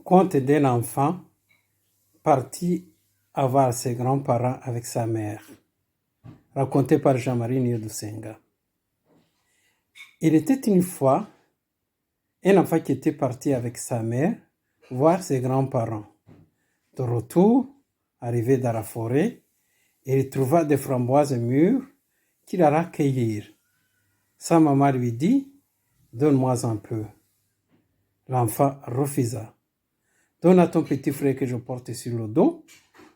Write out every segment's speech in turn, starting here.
Conte d'un enfant parti voir ses grands-parents avec sa mère, raconté par Jean-Marie Niyodousenga. Il était une fois un enfant qui était parti avec sa mère voir ses grands-parents. De retour, arrivé dans la forêt, il trouva des framboises mûres qu'il alla cueillir. Sa maman lui dit « Donne-moi un peu ». L'enfant refusa. « Donne à ton petit frère que je porte sur le dos ».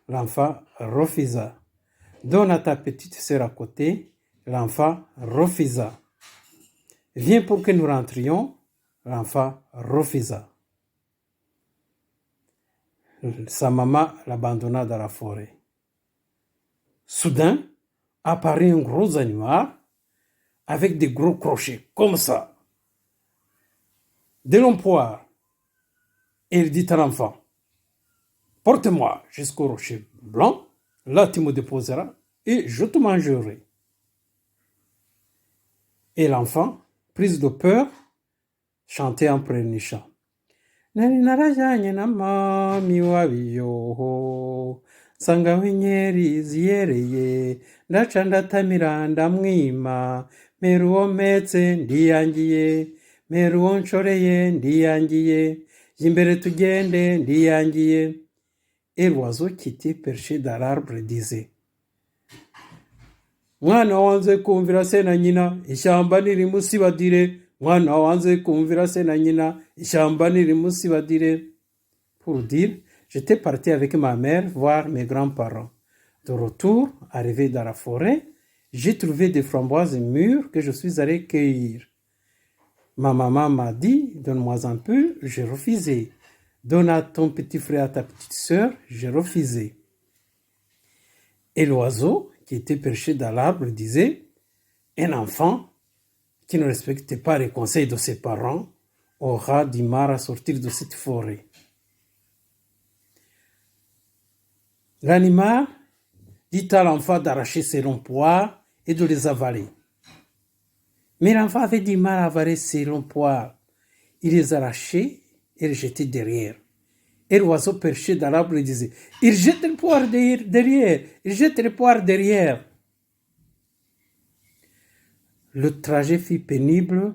L'enfant refusa. « Donne à ta petite sœur à côté ». L'enfant refusa. « Viens pour que nous rentrions ». L'enfant refusa. Sa maman l'abandonna dans la forêt. Soudain, apparut un gros animal avec des gros crochets, comme ça, de longs poires. Et il dit à l'enfant, « Porte-moi jusqu'au rocher blanc, là tu me déposeras et je te mangerai. » Et l'enfant, prise de peur, chantait en pleurnichant. Nari narajanye na mami wabiyoho nsanga aho inkeri ziyereye ndaca ndatamira ndamwima mpera uwo mpetse ndiyangiye mpera uwo nshoreye ndiyangiye jya imbere tugende ndiyangiye. Et l'oiseau qui était perché dans l'arbre disait, mwana wanze kumvira se na nyina ishyamba nirimusibadire. Mwana wanze kumvira se na nyina ishyamba nirimusibadire. Pour dire, j'étais parti avec ma mère voir mes grands-parents. De retour, arrivé dans la forêt, j'ai trouvé des framboises mûres que je suis allé cueillir. Ma maman m'a dit, donne-moi un peu, j'ai refusé. Donne à ton petit frère, à ta petite sœur, j'ai refusé. Et l'oiseau, qui était perché dans l'arbre, disait, un enfant qui ne respecte pas les conseils de ses parents aura du mal à sortir de cette forêt. L'animal dit à l'enfant d'arracher ses longs poires et de les avaler. Mais l'enfant avait du mal à avaler ses longs poires. Il les arrachait et les jetait derrière. Et l'oiseau perché dans l'arbre disait, « Il jette le poire derrière, il jette le poire derrière. » Le trajet fut pénible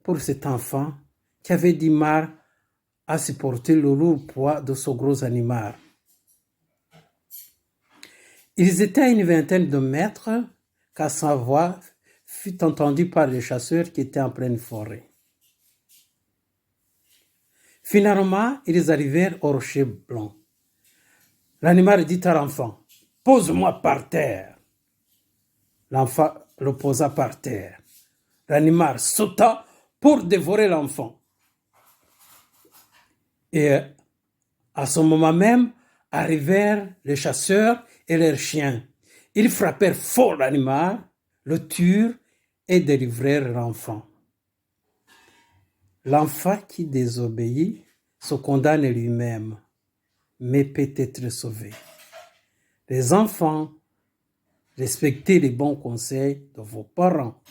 pour cet enfant qui avait du mal à supporter le lourd poids de ce gros animal. Ils étaient à une vingtaine de mètres quand sa voix fut entendue par les chasseurs qui étaient en pleine forêt. Finalement, ils arrivèrent au rocher blanc. L'animal dit à l'enfant, « Pose-moi par terre. » L'enfant le posa par terre. L'animal sauta pour dévorer l'enfant. Et à ce moment même, arrivèrent les chasseurs et leurs chiens. Ils frappèrent fort l'animal, le tuèrent et délivrèrent l'enfant. L'enfant qui désobéit se condamne lui-même, mais peut être sauvé. Les enfants, respectez les bons conseils de vos parents.